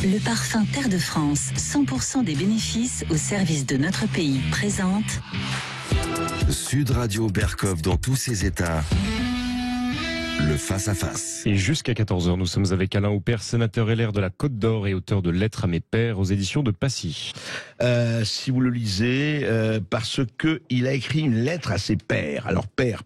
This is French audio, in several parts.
Le parfum Terre de France, 100% des bénéfices au service de notre pays, présente Sud Radio Berkov dans tous ses états. Le face-à-face. Et jusqu'à 14h, nous sommes avec Alain Houpert, sénateur LR de la Côte d'Or et auteur de Lettres à mes pères aux éditions de Passy. Si vous le lisez, parce que il a écrit une lettre à ses pères. Alors père,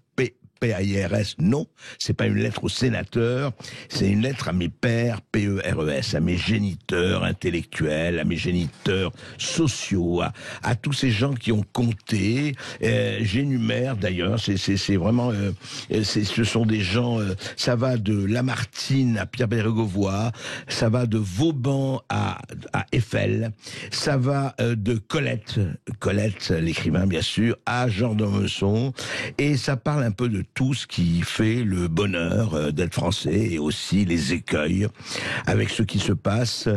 P-A-I-R-S, non, c'est pas une lettre au sénateur, c'est une lettre à mes pères, P-E-R-E-S, à mes géniteurs intellectuels, à mes géniteurs sociaux, à tous ces gens qui ont compté. J'énumère d'ailleurs, c'est vraiment, ce sont des gens, ça va de Lamartine à Pierre Bérégovoy, ça va de Vauban à Eiffel, ça va de Colette, l'écrivain bien sûr, à Jean d'Ormesson, et ça parle un peu de tout ce qui fait le bonheur d'être français et aussi les écueils avec ce qui se passe.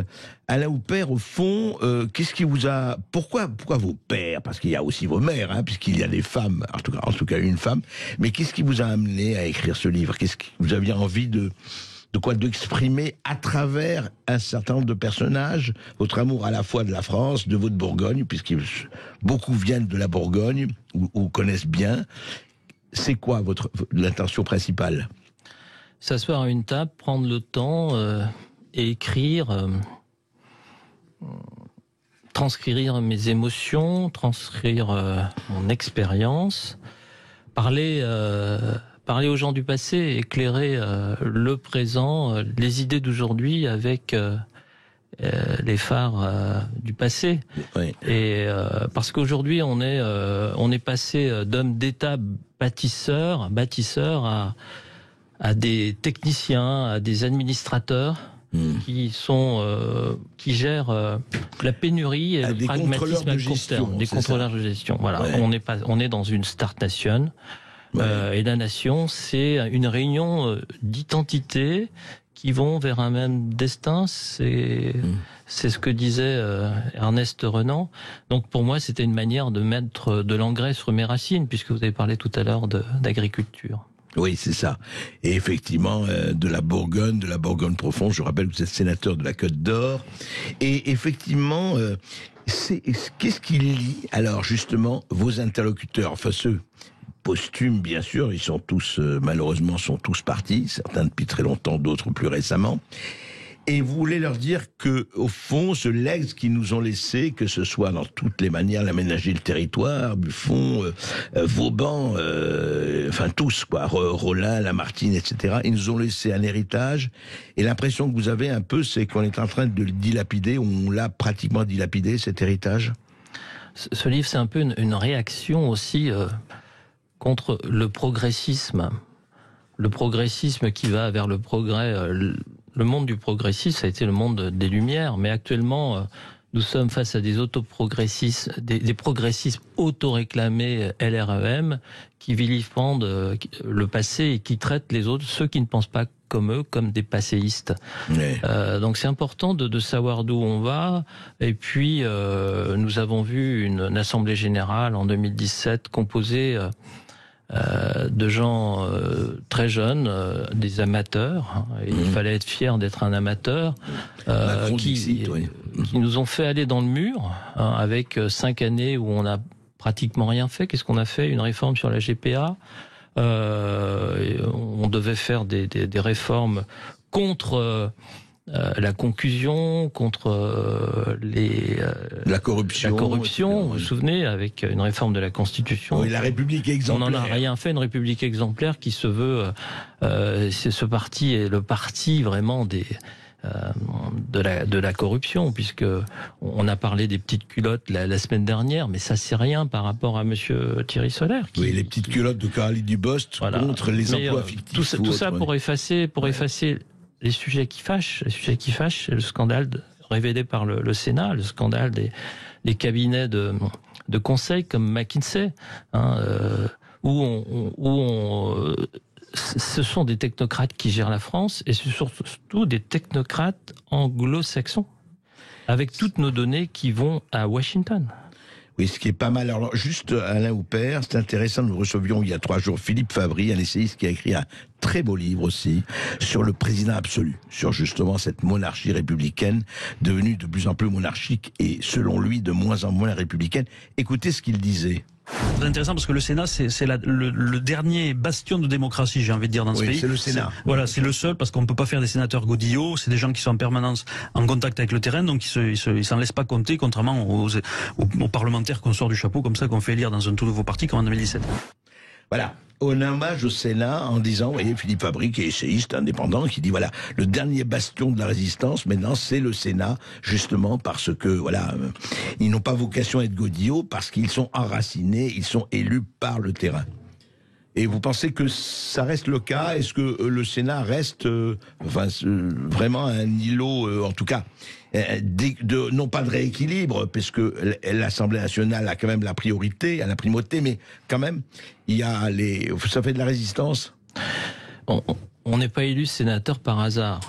Alain Houpert, au fond, qu'est-ce qui vous a... Pourquoi vos pères? Parce qu'il y a aussi vos mères, hein, puisqu'il y a des femmes, en tout cas une femme. Mais qu'est-ce qui vous a amené à écrire ce livre? Qu'est-ce que vous aviez envie d'exprimer à travers un certain nombre de personnages, votre amour à la fois de la France, de votre Bourgogne, puisque beaucoup viennent de la Bourgogne, ou connaissent bien. C'est quoi l'intention principale? S'asseoir à une table, prendre le temps et écrire, transcrire mes émotions, transcrire mon expérience, parler aux gens du passé, éclairer le présent, les idées d'aujourd'hui avec les phares du passé. Oui. Et parce qu'aujourd'hui on est passé d'hommes d'État bâtisseurs à des techniciens, à des administrateurs qui gèrent la pénurie et le pragmatisme à court terme, des contrôleurs de gestion. Voilà, ouais. On est dans une start nation. Ouais. Et la nation, c'est une réunion d'identités qui vont vers un même destin. C'est ce que disait Ernest Renan. Donc pour moi, c'était une manière de mettre de l'engrais sur mes racines, puisque vous avez parlé tout à l'heure d'agriculture. Oui, c'est ça. Et effectivement, de la Bourgogne profonde. Je rappelle que vous êtes sénateur de la Côte d'Or. Et effectivement, qu'est-ce qui lie alors justement vos interlocuteurs, enfin ceux posthumes, bien sûr, ils sont tous, malheureusement, partis, certains depuis très longtemps, d'autres plus récemment. Et vous voulez leur dire que, au fond, ce legs qu'ils nous ont laissé, que ce soit dans toutes les manières d'aménager le territoire, Buffon, Vauban, enfin tous, quoi, Rollin, Lamartine, etc., ils nous ont laissé un héritage. Et l'impression que vous avez un peu, c'est qu'on est en train de le dilapider, on l'a pratiquement dilapidé, cet héritage. Ce livre, c'est un peu une réaction aussi contre le progressisme qui va vers le progrès. Le monde du progressisme, ça a été le monde des Lumières, mais actuellement, nous sommes face à des autoprogressistes, des progressistes auto-réclamés LREM qui vilipendent le passé et qui traitent les autres, ceux qui ne pensent pas comme eux, comme des passéistes. Ouais. Donc c'est important de savoir d'où on va. Et puis, nous avons vu une assemblée générale en 2017 composée de gens très jeunes, des amateurs. Et il fallait être fier d'être un amateur, qui nous ont fait aller dans le mur, avec 5 années où on n'a pratiquement rien fait. Qu'est-ce qu'on a fait? Une réforme sur la GPA. On devait faire des réformes contre la concussion, contre la corruption. Vous vous souvenez, avec une réforme de la Constitution. Oui, la République exemplaire. On n'en a rien fait, une République exemplaire qui se veut. Ce parti est le parti vraiment de la corruption, puisque on a parlé des petites culottes la semaine dernière, mais ça c'est rien par rapport à Monsieur Thierry Solaire. Oui, les petites culottes de Caroline Dubost contre les emplois fictifs. Tout ça pour effacer les sujets qui fâchent, le scandale révélé par le Sénat, le scandale des cabinets de conseil comme McKinsey, où ce sont des technocrates qui gèrent la France, et c'est surtout des technocrates anglo-saxons, avec toutes nos données qui vont à Washington. Oui, ce qui est pas mal. Alors, juste, Alain Houpert, c'est intéressant, nous recevions il y a 3 jours Philippe Fabry, un essayiste qui a écrit un très beau livre aussi, sur le président absolu, sur justement cette monarchie républicaine, devenue de plus en plus monarchique et, selon lui, de moins en moins républicaine. Écoutez ce qu'il disait. C'est intéressant parce que le Sénat, c'est le dernier bastion de démocratie, j'ai envie de dire, dans ce pays. Oui, c'est le Sénat. Voilà, c'est le seul parce qu'on ne peut pas faire des sénateurs godillots. C'est des gens qui sont en permanence en contact avec le terrain, donc ils s'en laissent pas compter, contrairement aux parlementaires qu'on sort du chapeau comme ça, qu'on fait élire dans un tout nouveau parti comme en 2017. Voilà. On hommage au Sénat en disant, vous voyez, Philippe Fabry, qui est essayiste indépendant, qui dit, voilà, le dernier bastion de la résistance, maintenant, c'est le Sénat, justement, parce que, voilà, ils n'ont pas vocation à être godillots, parce qu'ils sont enracinés, ils sont élus par le terrain. Et vous pensez que ça reste le cas? Est-ce que le Sénat reste vraiment un îlot, en tout cas, non pas de rééquilibre, parce que l'Assemblée nationale a quand même la priorité, a la primauté, mais quand même, il y a ça fait de la résistance. On n'est pas élu sénateur par hasard.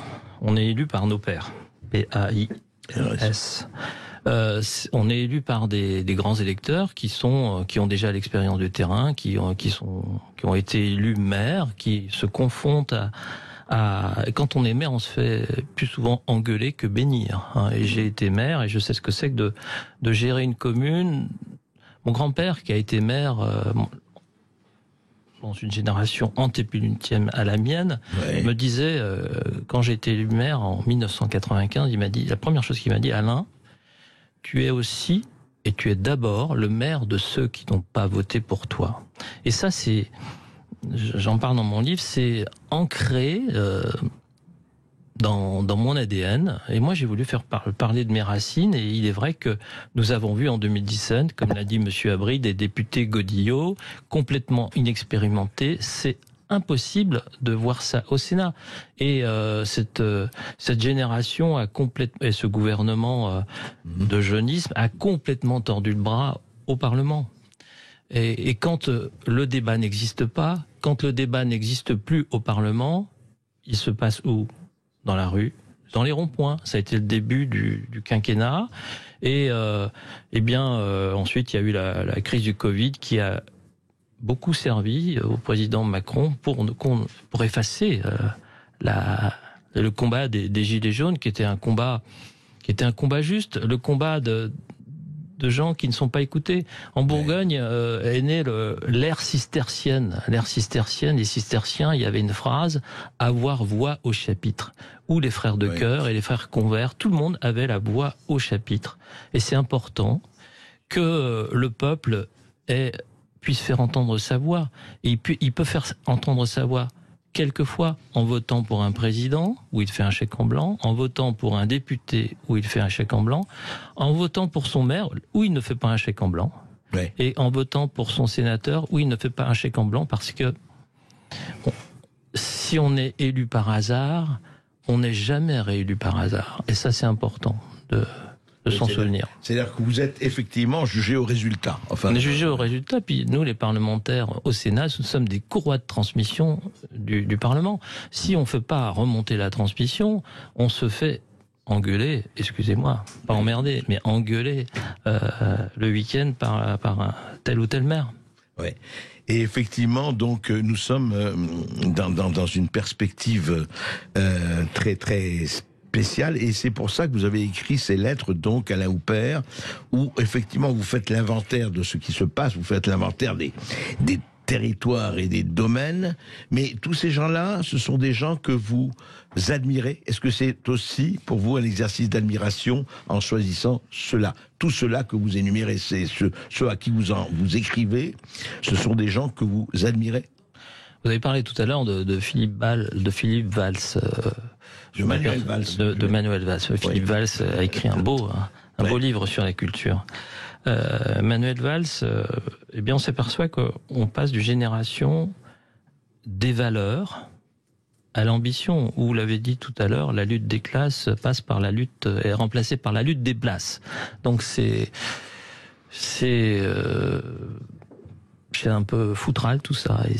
On est élu par nos pairs. P-A-I-S. On est élu par des grands électeurs qui ont déjà l'expérience du terrain, qui ont été élus maires, qui se confrontent quand on est maire, on se fait plus souvent engueuler que bénir. Hein. Et j'ai été maire et je sais ce que c'est que de gérer une commune. Mon grand-père, qui a été maire dans une génération antépénultième à la mienne, me disait, quand j'ai été élu maire en 1995, la première chose qu'il m'a dit, Alain, tu es aussi et tu es d'abord le maire de ceux qui n'ont pas voté pour toi. Et ça, j'en parle dans mon livre, c'est ancré dans mon ADN. Et moi, j'ai voulu faire parler de mes racines. Et il est vrai que nous avons vu en 2017, comme l'a dit Monsieur Abri, des députés godillots complètement inexpérimentés. C'est impossible de voir ça au Sénat. Et cette génération et ce gouvernement de jeunisme a complètement tordu le bras au Parlement. Et quand le débat n'existe pas, quand le débat n'existe plus au Parlement, il se passe où? Dans la rue, dans les ronds-points. Ça a été le début du quinquennat. Et ensuite, il y a eu la crise du Covid qui a beaucoup servi au président Macron pour effacer le combat des Gilets jaunes, qui était un combat juste, le combat de gens qui ne sont pas écoutés. En Bourgogne est née l'ère cistercienne. L'ère cistercienne, les cisterciens, il y avait une phrase « avoir voix au chapitre », où les frères de chœur et les frères convers, tout le monde avait la voix au chapitre. Et c'est important que le peuple puisse faire entendre sa voix. Et il peut faire entendre sa voix quelquefois en votant pour un président, où il fait un chèque en blanc, en votant pour un député, où il fait un chèque en blanc, en votant pour son maire, où il ne fait pas un chèque en blanc, et en votant pour son sénateur, où il ne fait pas un chèque en blanc, parce que si on est élu par hasard, on n'est jamais réélu par hasard. Et ça, c'est important de s'en souvenir. C'est-à-dire que vous êtes effectivement jugé au résultat. On est jugé au résultat, puis nous, les parlementaires au Sénat, nous sommes des courroies de transmission du Parlement. Si on ne fait pas remonter la transmission, on se fait engueuler, excusez-moi, pas emmerder, mais engueuler le week-end par tel ou tel maire. Ouais. Et effectivement, donc, nous sommes dans une perspective très, très spéciale, et c'est pour ça que vous avez écrit ces lettres, donc, Alain Houpert, où, effectivement, vous faites l'inventaire de ce qui se passe, vous faites l'inventaire des territoires et des domaines, mais tous ces gens-là, ce sont des gens que vous admirez. Est-ce que c'est aussi, pour vous, un exercice d'admiration en choisissant ceux-là? Tout cela que vous énumérez, c'est ceux à qui vous écrivez, ce sont des gens que vous admirez? Vous avez parlé tout à l'heure de Philippe Valls, de Manuel Valls. Philippe Valls a écrit un beau livre sur la culture. Manuel Valls, on s'aperçoit qu'on passe d'une génération des valeurs à l'ambition, où vous l'avez dit tout à l'heure, la lutte des classes est remplacée par la lutte des places. Donc c'est un peu foutral tout ça, et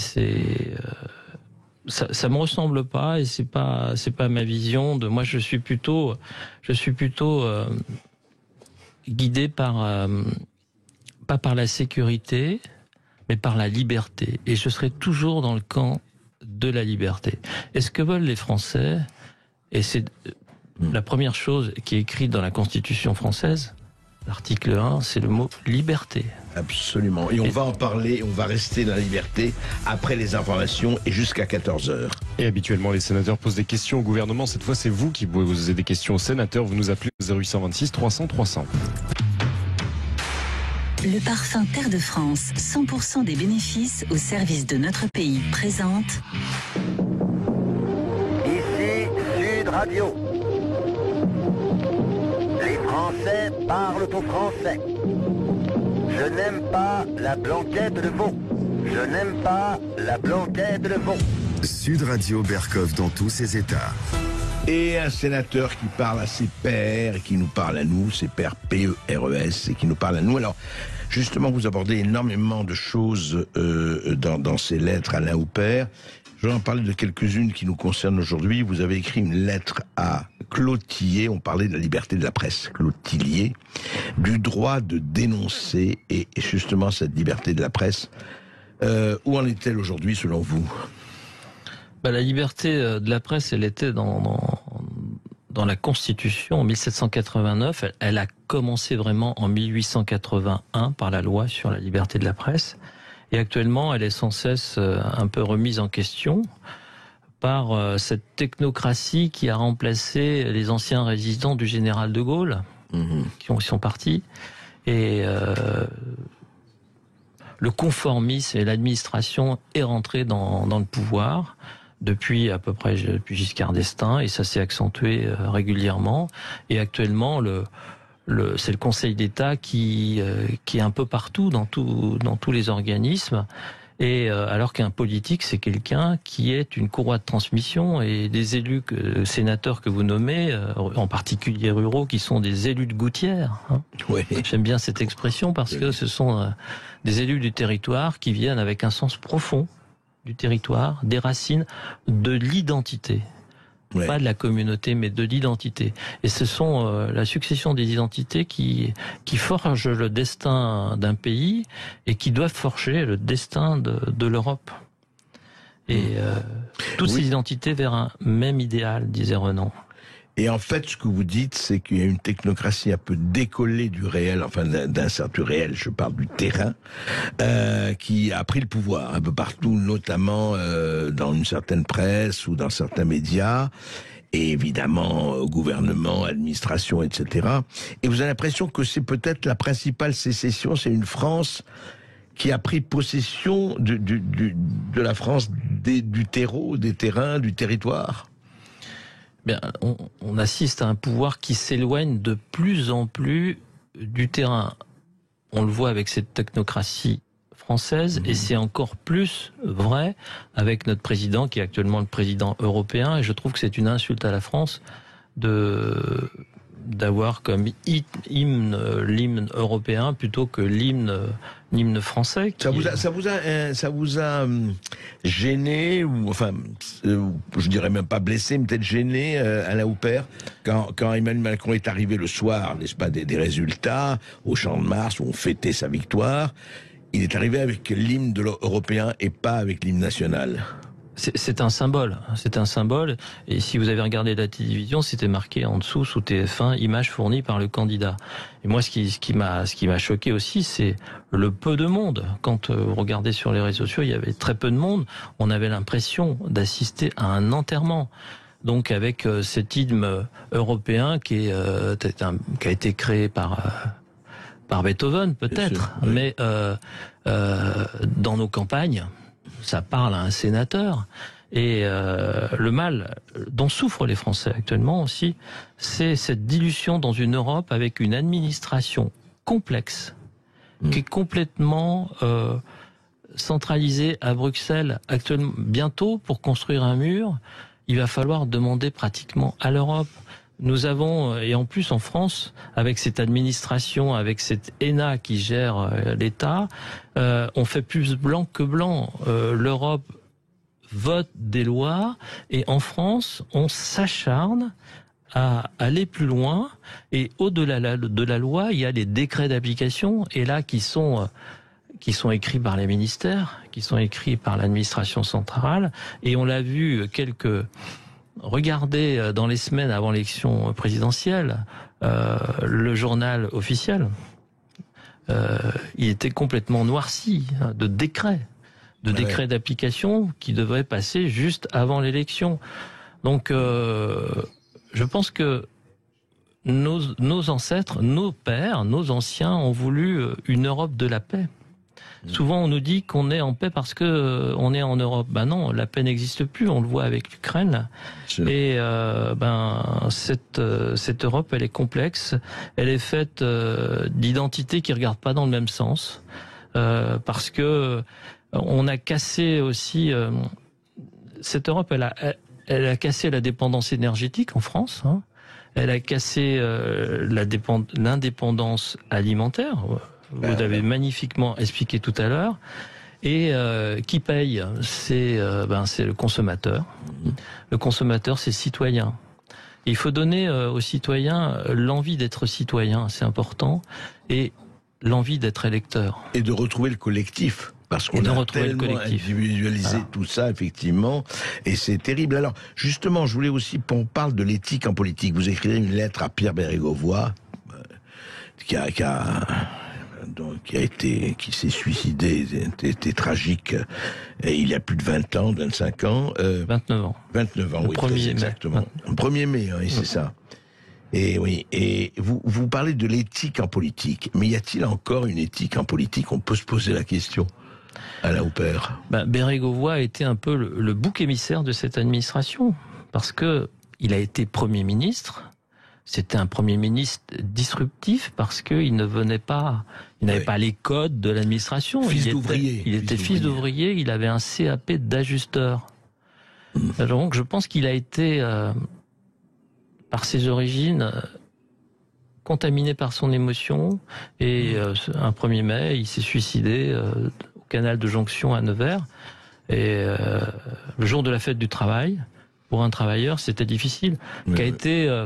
ça me ressemble pas, et c'est pas ma vision de moi. Je suis plutôt guidé par pas par la sécurité, mais par la liberté. Et je serai toujours dans le camp de la liberté. Et ce que veulent les Français, et c'est la première chose qui est écrite dans la Constitution française, l'article 1, c'est le mot liberté. Absolument. Et on va en parler, on va rester dans la liberté après les informations et jusqu'à 14h. Et habituellement, les sénateurs posent des questions au gouvernement. Cette fois, c'est vous qui posez des questions aux sénateurs. Vous nous appelez au 0826 300 300. Le parfum Terre de France, 100% des bénéfices au service de notre pays, présente Ici Sud Radio. Les Français parlent au français. Je n'aime pas la blanquette de veau. Je n'aime pas la blanquette de veau. Sud Radio Berkov dans tous ses états. Et un sénateur qui parle à ses pairs et qui nous parle à nous, ses pairs P-E-R-E-S, et qui nous parle à nous. Alors, justement, vous abordez énormément de choses dans ces lettres à Alain Houpert. Je vais en parler de quelques-unes qui nous concernent aujourd'hui. Vous avez écrit une lettre à Claude Tillier, on parlait de la liberté de la presse, Claude Tillier, du droit de dénoncer, et justement cette liberté de la presse, où en est-elle aujourd'hui selon vous ? La liberté de la presse, elle était dans la Constitution en 1789. Elle a commencé vraiment en 1881 par la loi sur la liberté de la presse. Et actuellement, elle est sans cesse un peu remise en question par cette technocratie qui a remplacé les anciens résistants du général de Gaulle, qui sont partis. Et le conformisme et l'administration est rentré dans le pouvoir depuis depuis Giscard d'Estaing, et ça s'est accentué régulièrement. Et actuellement, c'est le Conseil d'État qui est un peu partout dans tous les organismes. Et alors qu'un politique, c'est quelqu'un qui est une courroie de transmission, et des élus, sénateurs que vous nommez, en particulier ruraux, qui sont des élus de gouttière. Hein. Oui. J'aime bien cette expression parce que ce sont des élus du territoire qui viennent avec un sens profond du territoire, des racines, de l'identité. Ouais. Pas de la communauté, mais de l'identité. Et ce sont la succession des identités qui forgent le destin d'un pays et qui doivent forger le destin de l'Europe. Et toutes ces identités vers un même idéal, disait Renan. Et en fait, ce que vous dites, c'est qu'il y a une technocratie un peu décollée du réel, enfin d'un certain réel, je parle du terrain, qui a pris le pouvoir un peu partout, notamment dans une certaine presse ou dans certains médias, et évidemment gouvernement, administration, etc. Et vous avez l'impression que c'est peut-être la principale sécession, c'est une France qui a pris possession de la France, du terreau, des terrains, du territoire. Bien, on assiste à un pouvoir qui s'éloigne de plus en plus du terrain. On le voit avec cette technocratie française, et c'est encore plus vrai avec notre président, qui est actuellement le président européen. Et je trouve que c'est une insulte à la France d'avoir comme hymne l'hymne européen plutôt que l'hymne français. Ça vous a gêné, ou enfin, je dirais même pas blessé, mais peut-être gêné, Alain Houpert, quand Emmanuel Macron est arrivé le soir, n'est-ce pas, des résultats au Champ de Mars où on fêtait sa victoire, il est arrivé avec l'hymne européen et pas avec l'hymne national. C'est un symbole, et si vous avez regardé la télévision, c'était marqué en dessous, sous TF1, image fournie par le candidat. Et moi, ce qui m'a choqué aussi, c'est le peu de monde. Quand vous regardez sur les réseaux sociaux, il y avait très peu de monde, on avait l'impression d'assister à un enterrement. Donc avec cet hymne européen qui a été créé par Beethoven peut-être, mais dans nos campagnes, ça parle à un sénateur. Et le mal dont souffrent les Français actuellement aussi, c'est cette dilution dans une Europe avec une administration complexe, qui est complètement centralisée à Bruxelles. Actuellement, bientôt, pour construire un mur, il va falloir demander pratiquement à l'Europe. Nous avons, et en plus en France, avec cette administration, avec cette ENA qui gère l'État, on fait plus blanc que blanc. L'Europe vote des lois, et en France, on s'acharne à aller plus loin, et au-delà de la loi, il y a les décrets d'application, et là qui sont écrits par les ministères, qui sont écrits par l'administration centrale, et on l'a vu regardez dans les semaines avant l'élection présidentielle, le journal officiel, il était complètement noirci de décrets, décrets d'application qui devraient passer juste avant l'élection. Donc, je pense que nos ancêtres, nos pères, nos anciens ont voulu une Europe de la paix. Souvent, on nous dit qu'on est en paix parce que on est en Europe. Ben non, la paix n'existe plus. On le voit avec l'Ukraine. Et cette Europe, elle est complexe. Elle est faite d'identités qui regardent pas dans le même sens, parce que on a cassé aussi cette Europe. Elle a cassé la dépendance énergétique en France. Hein. Elle a cassé l'indépendance alimentaire. Vous l'avez magnifiquement expliqué tout à l'heure. Et qui paye? C'est le consommateur. Le consommateur, c'est le citoyen. Et il faut donner aux citoyens l'envie d'être citoyen, c'est important, et l'envie d'être électeur. Et de retrouver le collectif. Parce qu'on a tellement individualisé tout ça, effectivement, et c'est terrible. Alors, justement, je voulais aussi qu'on parle de l'éthique en politique. Vous écrivez une lettre à Pierre Bérégovoy, qui s'est suicidé, c'était tragique, et il y a plus de 20 ans, 25 ans. 29 ans. 29 ans, le oui, 1er mai. exactement. Le 1er mai, hein, c'est ça. Et oui, et vous parlez de l'éthique en politique, mais y a-t-il encore une éthique en politique? On peut se poser la question. Alain Houpert. Bérégovoy a été un peu le bouc émissaire de cette administration, parce que il a été Premier ministre. C'était un Premier ministre disruptif parce qu'il ne venait pas, il n'avait pas les codes de l'administration. Il était fils d'ouvrier, il avait un CAP d'ajusteur. Donc je pense qu'il a été, par ses origines, contaminé par son émotion. Et un 1er mai, il s'est suicidé au canal de jonction à Nevers. Et le jour de la fête du travail, pour un travailleur, c'était difficile. Qui a été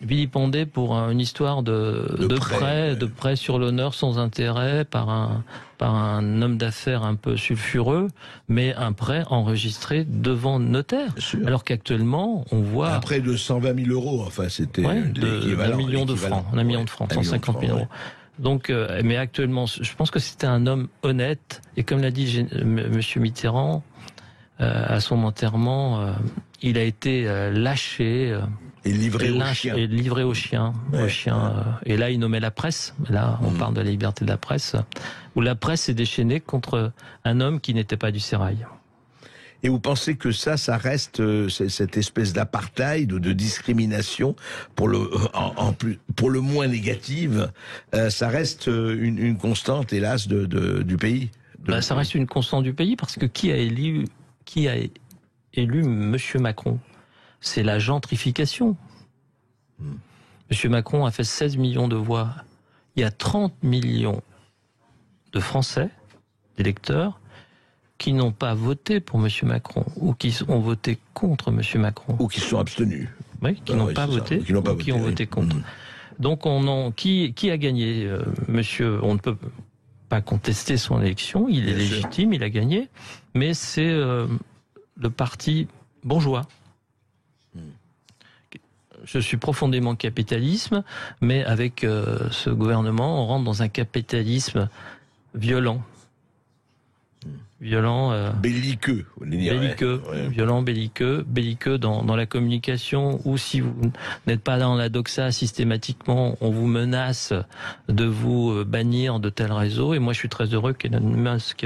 vilipendé pour une histoire de prêt sur l'honneur sans intérêt par un homme d'affaires un peu sulfureux, mais un prêt enregistré devant notaire. Alors qu'actuellement, on voit... Un prêt de 120 000 euros, enfin c'était l'équivalent. 1 million de francs, 150 000 euros. Donc, mais actuellement, je pense que c'était un homme honnête, et comme l'a dit Monsieur Mitterrand, à son enterrement, il a été lâché... Et livré aux chiens. Et là, il nommait la presse. Là, on parle de la liberté de la presse, où la presse s'est déchaînée contre un homme qui n'était pas du sérail. Et vous pensez que ça reste cette espèce d'apartheid, de discrimination, pour le moins négative, ça reste une constante, hélas, du pays. Ça reste une constante du pays, parce que qui a élu Monsieur Macron? C'est la gentrification. Monsieur Macron a fait 16 millions de voix. Il y a 30 millions de Français, d'électeurs, qui n'ont pas voté pour Monsieur Macron, ou qui ont voté contre Monsieur Macron. Ou qui sont abstenus. Oui, qui n'ont pas voté, qui ont voté contre. Donc, qui a gagné? Monsieur, on ne peut pas contester son élection, il est légitime, il a gagné, mais c'est le parti bourgeois. Je suis profondément capitalisme, mais avec ce gouvernement, on rentre dans un capitalisme violent. Belliqueux. Violent, belliqueux dans la communication, ou si vous n'êtes pas dans la doxa, systématiquement, on vous menace de vous bannir de tel réseau. Et moi, je suis très heureux qu'Elon Musk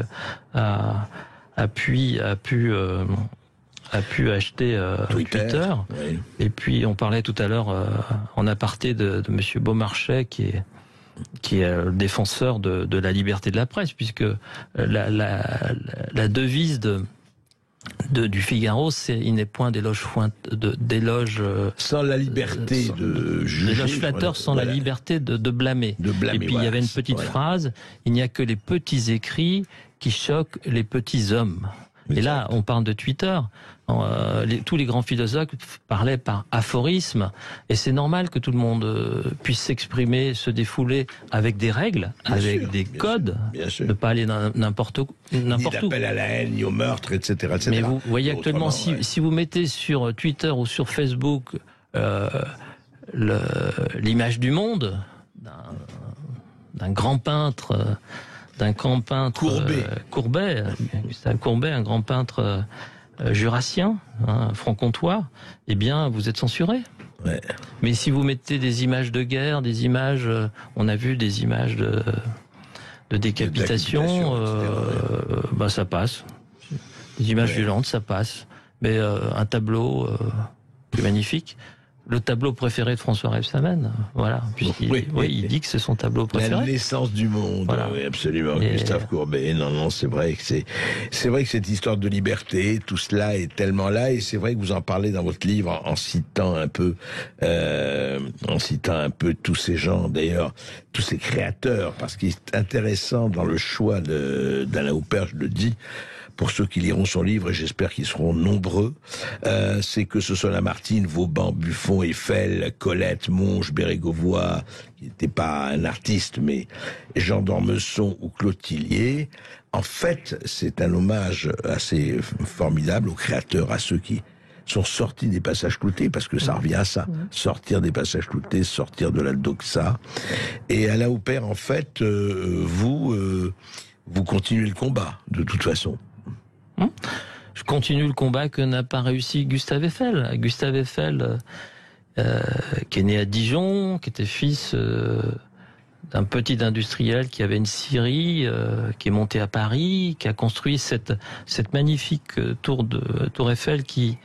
a pu acheter Twitter. Oui. Et puis, on parlait tout à l'heure en aparté de Monsieur Beaumarchais, qui est le défenseur de la liberté de la presse, puisque la devise du Figaro, c'est il n'est point d'éloge sans la liberté de juger, d'éloge flatteur, sans la liberté de blâmer. Et puis il y avait une petite phrase: il n'y a que les petits écrits qui choquent les petits hommes. Et là, on parle de Twitter. Tous les grands philosophes parlaient par aphorisme, et c'est normal que tout le monde puisse s'exprimer, se défouler avec des règles, des codes, ne pas aller n'importe où. Ni d'appel à la haine, ni au meurtre, etc. etc. Mais vous voyez actuellement, si vous mettez sur Twitter ou sur Facebook l'image du Monde d'un grand peintre, Courbet, Gustave Courbet, un grand peintre jurassien, franc-comtois, eh bien, vous êtes censuré. Ouais. Mais si vous mettez des images de guerre, des images, on a vu des images de décapitation, ça passe. Des images violentes, ça passe. Mais un tableau plus magnifique. Le tableau préféré de François Rebsamen, voilà, puisqu'il il dit que c'est son tableau préféré. La naissance du monde, voilà. Oui, absolument. Gustave Courbet. Non, c'est vrai que cette histoire de liberté, tout cela est tellement là, et c'est vrai que vous en parlez dans votre livre en citant un peu tous ces gens, d'ailleurs, tous ces créateurs, parce qu'il est intéressant dans le choix d'Alain Houpert, je le dis, pour ceux qui liront son livre, et j'espère qu'ils seront nombreux, c'est que ce soit Lamartine, Vauban, Buffon, Eiffel, Colette, Monge, Bérégovoy, qui n'était pas un artiste, mais Jean d'Ormesson ou Claude Tillier. En fait, c'est un hommage assez formidable aux créateurs, à ceux qui sont sortis des passages cloutés, parce que ça revient à ça, sortir des passages cloutés, sortir de la doxa. Et Alain Houpert, en fait, vous continuez le combat, de toute façon. Je continue le combat que n'a pas réussi Gustave Eiffel. Gustave Eiffel, qui est né à Dijon, qui était fils d'un petit industriel qui avait une scierie, qui est monté à Paris, qui a construit cette magnifique tour Eiffel qui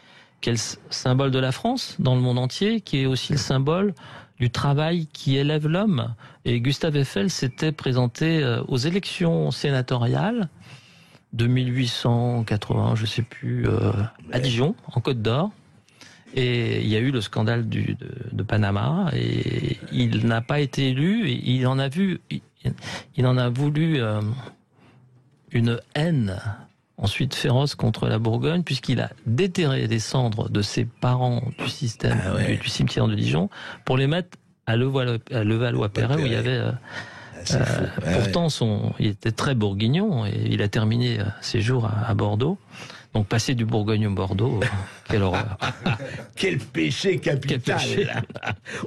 est le symbole de la France dans le monde entier, qui est aussi le symbole du travail qui élève l'homme. Et Gustave Eiffel s'était présenté aux élections sénatoriales de 1880, je sais plus, à Dijon, en Côte d'Or. Et il y a eu le scandale de Panama, et il n'a pas été élu, et il en a voulu une haine ensuite féroce contre la Bourgogne, puisqu'il a déterré les cendres de ses parents du système du cimetière de Dijon pour les mettre à Levallois-Perret, où il y avait... pourtant, il était très bourguignon, et il a terminé ses jours à Bordeaux. Donc, passer du Bourgogne au Bordeaux, quelle horreur. Quel péché capital. Quel péché.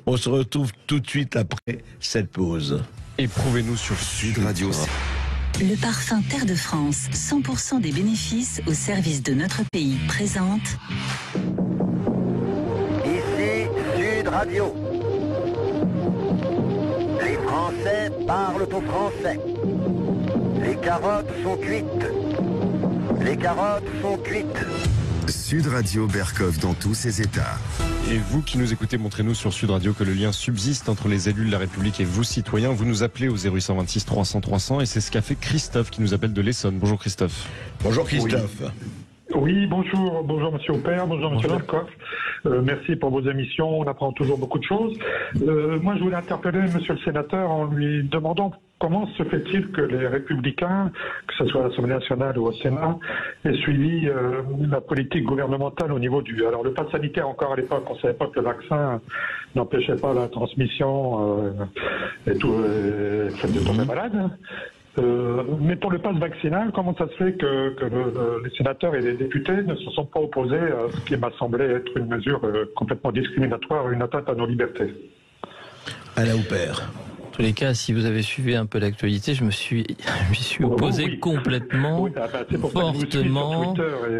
On se retrouve tout de suite après cette pause. Éprouvez-nous sur Sud Radio. Le parfum Terre de France, 100% des bénéfices au service de notre pays, présente... Ici Sud Radio. Les Français parlent au français. Les carottes sont cuites. Les carottes sont cuites. Sud Radio Berkov dans tous ses états. Et vous qui nous écoutez, montrez-nous sur Sud Radio que le lien subsiste entre les élus de la République et vous, citoyens. Vous nous appelez au 0826 300 300, et c'est ce qu'a fait Christophe qui nous appelle de l'Essonne. Bonjour Christophe. Bonjour Christophe. Oui, bonjour Monsieur Houpert, bonjour Monsieur Berkov. Merci pour vos émissions, on apprend toujours beaucoup de choses. Moi, je voulais interpeller Monsieur le Sénateur en lui demandant comment se fait-il que les Républicains, que ce soit à l'Assemblée nationale ou au Sénat, aient suivi la politique gouvernementale au niveau du... Alors, le pass sanitaire, encore à l'époque, on savait pas que le vaccin n'empêchait pas la transmission et tout, le fait de tomber malade. Mais pour le pass vaccinal, comment ça se fait que les sénateurs et les députés ne se sont pas opposés à ce qui m'a semblé être une mesure complètement discriminatoire, une atteinte à nos libertés? Alain Houpert. En tous les cas, si vous avez suivi un peu l'actualité, je me suis opposé complètement, fortement.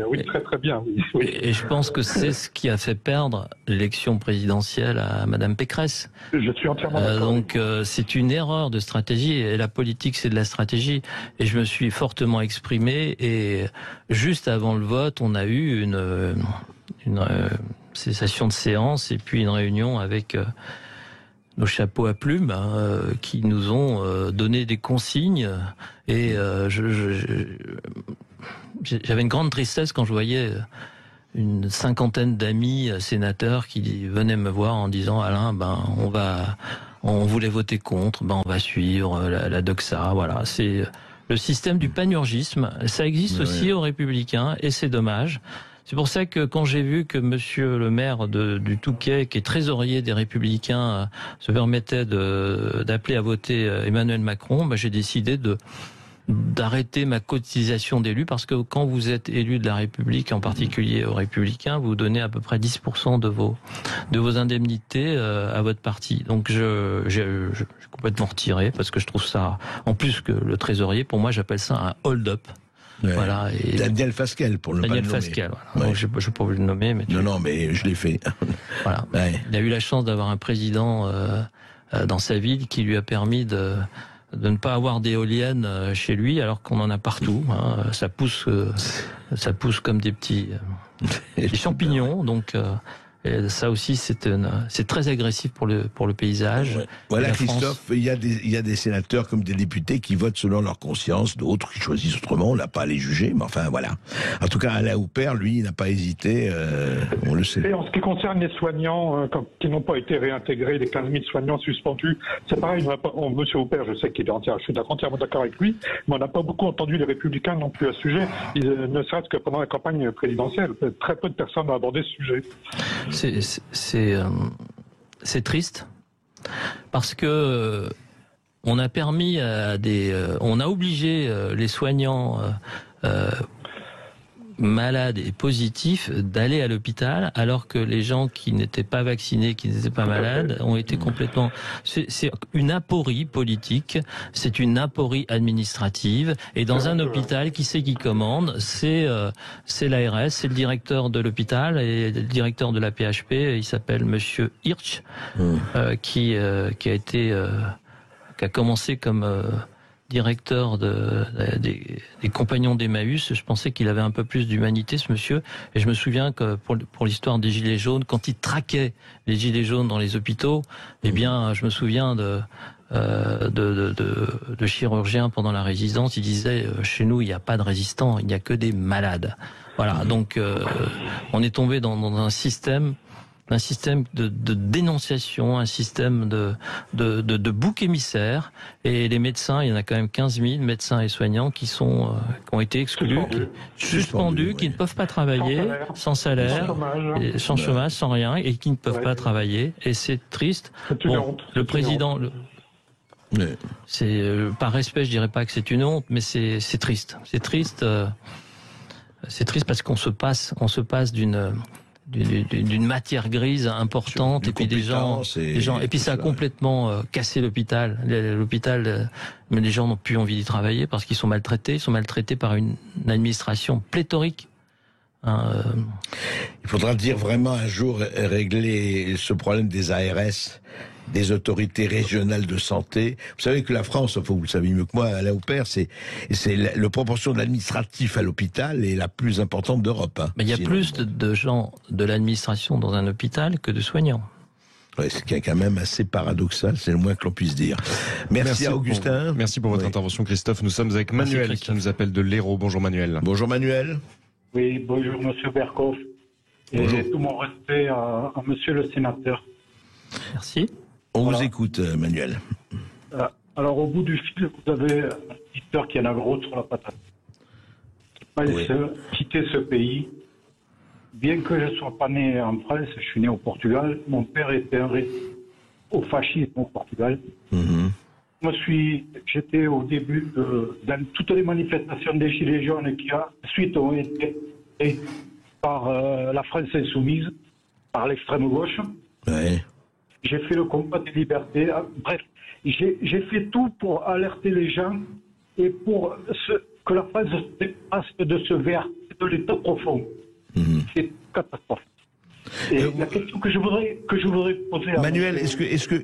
Oui, très très bien. Oui. Et je pense que c'est ce qui a fait perdre l'élection présidentielle à Madame Pécresse. Je suis entièrement d'accord. Donc c'est une erreur de stratégie, et la politique c'est de la stratégie. Et je me suis fortement exprimé, et juste avant le vote, on a eu une cessation de séance et puis une réunion avec nos chapeaux à plumes qui nous ont donné des consignes, et j'avais une grande tristesse quand je voyais une cinquantaine d'amis sénateurs qui venaient me voir en disant: Alain, on voulait voter contre, on va suivre la doxa. Voilà, c'est le système du panurgisme. Ça existe aussi aux Républicains et c'est dommage. C'est pour ça que quand j'ai vu que monsieur le maire du Touquet, qui est trésorier des Républicains, se permettait d'appeler à voter Emmanuel Macron, j'ai décidé d'arrêter ma cotisation d'élu, parce que quand vous êtes élu de la République, en particulier aux Républicains, vous donnez à peu près 10% de vos indemnités à votre parti. Donc j'ai complètement retiré, parce que je trouve ça, en plus que le trésorier, pour moi j'appelle ça un hold-up. Ouais. Voilà, et Daniel Fasquelle, pour le pas le nommer. Daniel Fasquelle, voilà. Ouais. Je ne vais pas vous le nommer. Mais non, mais je l'ai fait. Voilà. Ouais. Il a eu la chance d'avoir un président dans sa ville qui lui a permis de ne pas avoir d'éoliennes chez lui, alors qu'on en a partout. Hein. Ça pousse comme des petits champignons. Donc et ça aussi, c'est très agressif pour le paysage. Ouais. Voilà, Christophe, il y a des sénateurs comme des députés qui votent selon leur conscience, d'autres qui choisissent autrement, on n'a pas à les juger, mais enfin voilà. En tout cas, Alain Houpert, lui, il n'a pas hésité, on le sait. Et en ce qui concerne les soignants qui n'ont pas été réintégrés, les 15 000 soignants suspendus, c'est pareil, monsieur Houpert, je sais qu'il est je suis entièrement d'accord avec lui, mais on n'a pas beaucoup entendu les Républicains non plus à ce sujet, ne serait-ce que pendant la campagne présidentielle. Très peu de personnes ont abordé ce sujet. C'est triste parce que on a permis on a obligé les soignants malades et positifs d'aller à l'hôpital, alors que les gens qui n'étaient pas vaccinés, qui n'étaient pas malades, ont été complètement... C'est une aporie politique, c'est une aporie administrative, et dans un hôpital, qui c'est qui commande? C'est l'ARS, c'est le directeur de l'hôpital et le directeur de la PHP, il s'appelle monsieur Hirsch, qui a commencé comme... directeur des compagnons d'Emmaüs. Je pensais qu'il avait un peu plus d'humanité, ce monsieur. Et je me souviens que pour l'histoire des Gilets jaunes, quand il traquait les Gilets jaunes dans les hôpitaux, eh bien, je me souviens de chirurgiens pendant la résistance. Il disait, chez nous, il n'y a pas de résistants, il n'y a que des malades. Voilà. Donc, on est tombé dans un système de dénonciation, un système de bouc émissaire, et les médecins, il y en a quand même 15 000 médecins et soignants qui ont été exclus, suspendus, qui ne peuvent pas travailler, sans salaire, sans chômage, sans rien, et qui ne peuvent pas travailler, et c'est triste. Le président, par respect, je dirais pas que c'est une honte, mais c'est triste. C'est triste parce qu'on se passe d'une matière grise importante, et puis des gens, et puis ça a complètement cassé l'hôpital. Mais les gens n'ont plus envie d'y travailler parce qu'ils sont maltraités. Ils sont maltraités par une administration pléthorique. Il faudra dire vraiment un jour régler ce problème des ARS, des autorités régionales de santé. Vous savez que la France, vous le savez mieux que moi, Alain Houpert, c'est la proportion de l'administratif à l'hôpital est la plus importante d'Europe. Hein. Mais il y a plus de gens de l'administration dans un hôpital que de soignants. Ouais, ce qui est quand même assez paradoxal, c'est le moins que l'on puisse dire. Merci à Augustin. Merci pour votre intervention, Christophe. Nous sommes avec Manuel qui nous appelle de l'Hérault. Bonjour Manuel. Bonjour Manuel. Oui, bonjour Monsieur Berkoff. Et tout mon respect à Monsieur le sénateur. Merci. On vous écoute, Manuel. Alors, au bout du fil, vous avez un auditeur qui en a gros sur la patate. Quitter ce pays. Bien que je ne sois pas né en France, je suis né au Portugal. Mon père était au fascisme au Portugal. J'étais au début dans toutes les manifestations des Gilets jaunes qui ensuite ont été par la France insoumise, par l'extrême gauche. Ouais. J'ai fait le combat des libertés. Bref, j'ai fait tout pour alerter les gens et pour que la France se dépasse de ce verre, de l'état profond. C'est une catastrophe. Et la question que je voudrais poser à Manuel,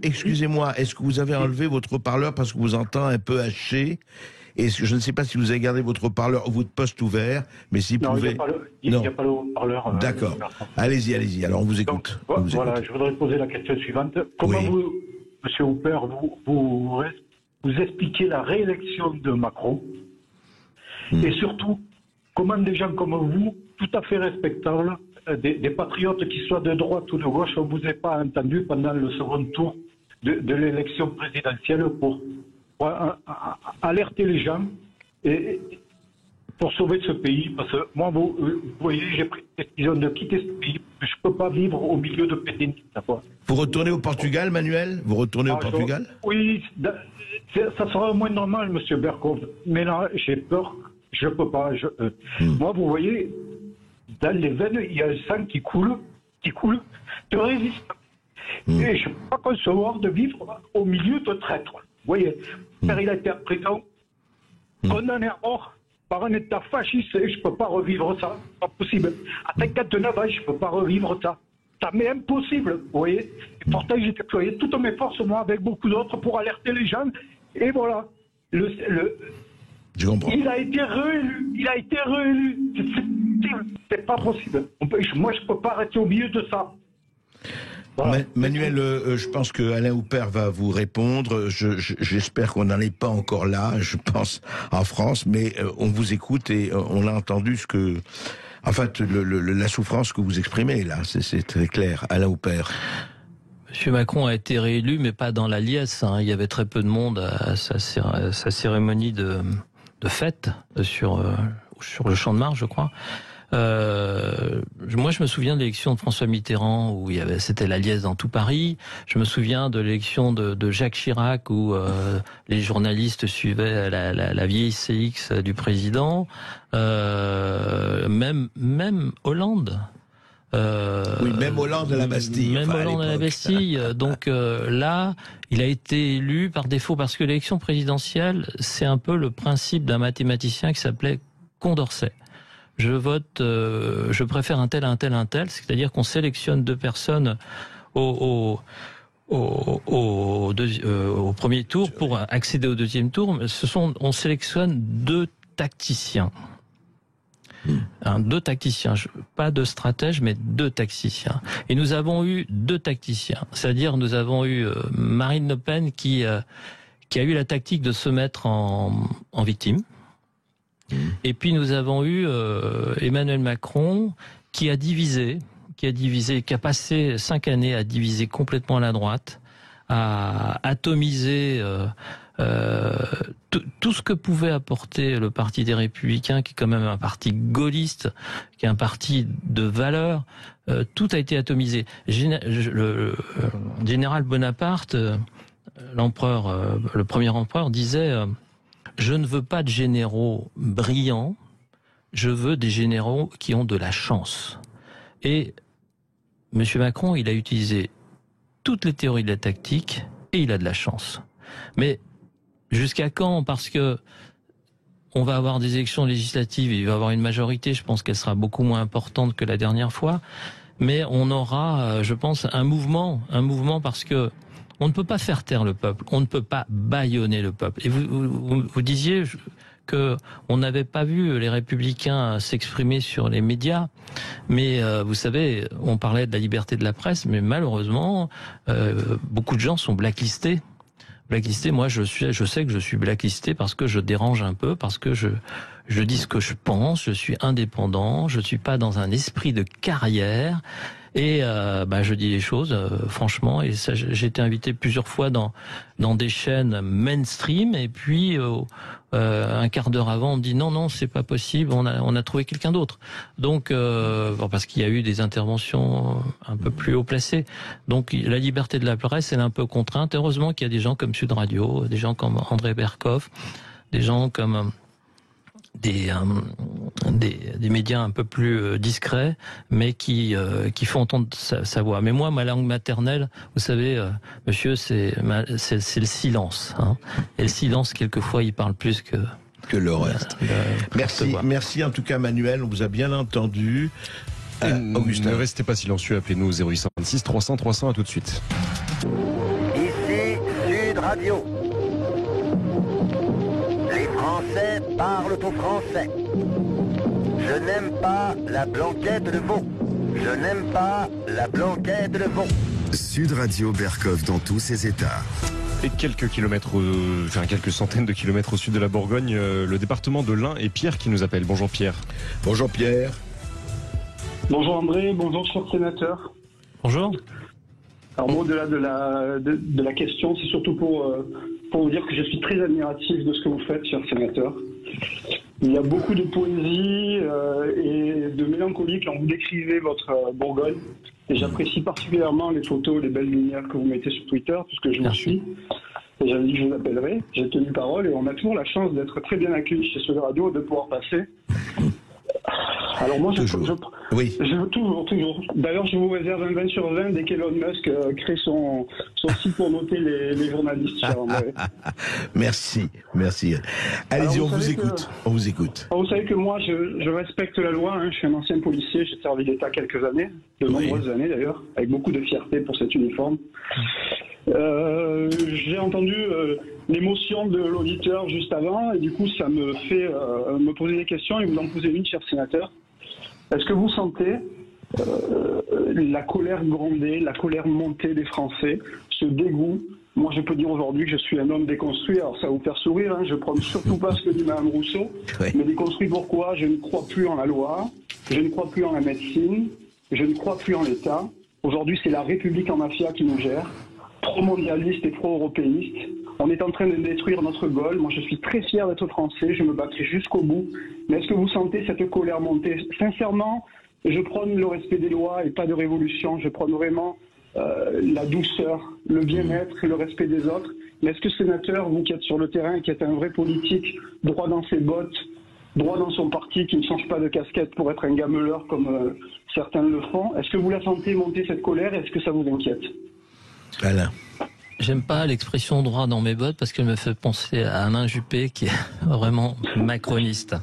excusez-moi, est-ce que vous avez enlevé votre haut-parleur parce que vous entendez un peu haché? Et je ne sais pas si vous avez gardé votre haut-parleur ou votre poste ouvert, mais si vous pouvez... Il n'y a pas le haut-parleur. D'accord. Allez-y. Alors, on vous écoute. Voilà, je voudrais poser la question suivante. Comment vous, M. Houpert, vous expliquez la réélection de Macron? Et surtout, comment des gens comme vous, tout à fait respectables, des patriotes qui soient de droite ou de gauche, on ne vous a pas entendu pendant le second tour de l'élection présidentielle pour alerter les gens et pour sauver ce pays, parce que moi, vous voyez, j'ai pris la décision de quitter ce pays. Je ne peux pas vivre au milieu de pédéniques. Vous retournez au Portugal, Manuel? Vous retournez au Portugal? Oui, ça sera moins normal, monsieur Berkov. Mais là, j'ai peur. Je ne peux pas. Moi, vous voyez, dans les veines, il y a le sang qui coule, de résistance. Et je ne peux pas concevoir de vivre au milieu de traîtres. Vous voyez, père, il a été en prison, condamné à mort par un État fasciste, et je ne peux pas revivre ça. C'est pas possible. À 59 ans, je ne peux pas revivre ça. Ça m'est impossible, vous voyez. Et pourtant, j'ai déployé toutes mes forces, moi, avec beaucoup d'autres, pour alerter les gens. Et voilà. Je comprends. Il a été réélu. C'est pas possible. Moi, je ne peux pas rester au milieu de ça. Voilà. Manuel, je pense que Alain Houpert va vous répondre. J'espère qu'on n'en est pas encore là, je pense, en France, mais on vous écoute et on a entendu ce que... En fait, la souffrance que vous exprimez, là, c'est très clair. Alain Houpert. Monsieur Macron a été réélu, mais pas dans la liesse. Il y avait très peu de monde à sa cérémonie de fête sur le Champ de Mars, je crois. Moi, je me souviens de l'élection de François Mitterrand où c'était la liesse dans tout Paris. Je me souviens de l'élection de Jacques Chirac où les journalistes suivaient la vieille CX du président. Même Hollande. Oui, même Hollande à la Bastille. Même Hollande à la Bastille. Donc là, il a été élu par défaut parce que l'élection présidentielle, c'est un peu le principe d'un mathématicien qui s'appelait Condorcet. Je préfère un tel, c'est-à-dire qu'on sélectionne deux personnes au premier tour pour accéder au deuxième tour. On sélectionne deux tacticiens. Deux tacticiens, pas de stratèges, mais deux tacticiens. Et nous avons eu deux tacticiens, c'est-à-dire nous avons eu Marine Le Pen qui a eu la tactique de se mettre en victime. Et puis nous avons eu Emmanuel Macron qui a passé 5 années à diviser complètement la droite, à atomiser tout ce que pouvait apporter le Parti des Républicains, qui est quand même un parti gaulliste, qui est un parti de valeurs. Tout a été atomisé. Le général Bonaparte, l'empereur, le premier empereur, disait je ne veux pas de généraux brillants, je veux des généraux qui ont de la chance. Et M. Macron, il a utilisé toutes les théories de la tactique et il a de la chance. Mais jusqu'à quand? Parce que on va avoir des élections législatives, il va y avoir une majorité, je pense qu'elle sera beaucoup moins importante que la dernière fois, mais on aura, je pense, un mouvement parce que on ne peut pas faire taire le peuple, on ne peut pas bâillonner le peuple. Et vous disiez que on n'avait pas vu les Républicains s'exprimer sur les médias, mais vous savez, on parlait de la liberté de la presse, mais malheureusement, beaucoup de gens sont blacklistés. Moi, je sais que je suis blacklisté parce que je dérange un peu, parce que je dis ce que je pense, je suis indépendant, je suis pas dans un esprit de carrière. Et je dis les choses franchement, et ça, j'ai été invité plusieurs fois dans des chaînes mainstream, et puis un quart d'heure avant on me dit non c'est pas possible, on a trouvé quelqu'un d'autre. Donc parce qu'il y a eu des interventions un peu plus haut placées. Donc la liberté de la presse elle est un peu contrainte. Heureusement qu'il y a des gens comme Sud Radio, des gens comme André Berkoff, des gens comme des médias un peu plus discrets, mais qui font entendre sa voix. Mais moi, ma langue maternelle, vous savez, monsieur, c'est le silence. Hein. Et le silence, quelquefois, il parle plus que le reste. Merci en tout cas, Manuel, on vous a bien entendu. Augustin. Ne restez pas silencieux, appelez-nous au 0826 300 300, à tout de suite. Ici Sud Radio. Les Français parlent au français. Je n'aime pas la blanquette de veau. Je n'aime pas la blanquette de veau. Sud Radio Berkov dans tous ses états. Et quelques centaines de kilomètres au sud de la Bourgogne, le département de l'Ain, et Pierre qui nous appelle. Bonjour Pierre. Bonjour Pierre. Bonjour André, bonjour cher sénateur. Bonjour. Alors moi, au-delà de la question, c'est surtout pour pour vous dire que je suis très admiratif de ce que vous faites, cher sénateur. Il y a beaucoup de poésie et de mélancolie quand vous décrivez votre Bourgogne. Et j'apprécie particulièrement les photos, les belles lumières que vous mettez sur Twitter, puisque je vous suis. Et j'avais dit que je vous appellerai. J'ai tenu parole et on a toujours la chance d'être très bien accueillis chez Sud Radio, de pouvoir passer. Alors moi, oui. toujours. D'ailleurs, je vous réserve un 20 sur 20 dès qu'Elon Musk crée son site pour noter les journalistes. Merci. Allez-y, on vous écoute. Vous savez que moi, je respecte la loi. Hein. Je suis un ancien policier, j'ai servi l'État quelques années, de nombreuses années d'ailleurs, avec beaucoup de fierté pour cet uniforme. J'ai entendu l'émotion de l'auditeur juste avant et du coup ça me fait me poser des questions et vous en poser une, cher sénateur. Est-ce que vous sentez la colère gronder, la colère monter des Français, ce dégoût? Moi je peux dire aujourd'hui que je suis un homme déconstruit, alors ça va vous faire sourire, hein, je ne prône surtout pas ce que dit Mme Rousseau, mais déconstruit pourquoi? Je ne crois plus en la loi, je ne crois plus en la médecine, je ne crois plus en l'État. Aujourd'hui c'est la République en mafia qui nous gère. Pro-mondialiste et pro-européiste. On est en train de détruire notre Gaule. Moi, je suis très fier d'être français. Je me battrai jusqu'au bout. Mais est-ce que vous sentez cette colère monter? Sincèrement, je prône le respect des lois et pas de révolution. Je prône vraiment la douceur, le bien-être et le respect des autres. Mais est-ce que, sénateur, vous qui êtes sur le terrain, qui êtes un vrai politique, droit dans ses bottes, droit dans son parti, qui ne change pas de casquette pour être un gameleur comme certains le font, est-ce que vous la sentez monter cette colère? Est-ce que ça vous inquiète? Alain. J'aime pas l'expression droit dans mes bottes parce qu'elle me fait penser à Alain Juppé qui est vraiment macroniste.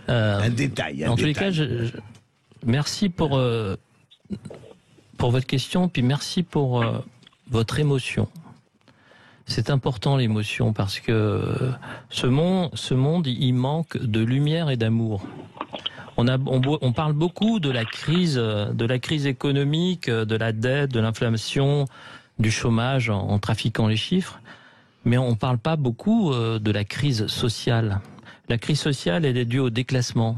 Un détail. En tous les cas, merci pour votre question, puis merci pour votre émotion. C'est important l'émotion parce que ce monde, il manque de lumière et d'amour. On parle beaucoup de la crise économique, de la dette, de l'inflation, du chômage en trafiquant les chiffres, mais on ne parle pas beaucoup de la crise sociale. La crise sociale, elle est due au déclassement.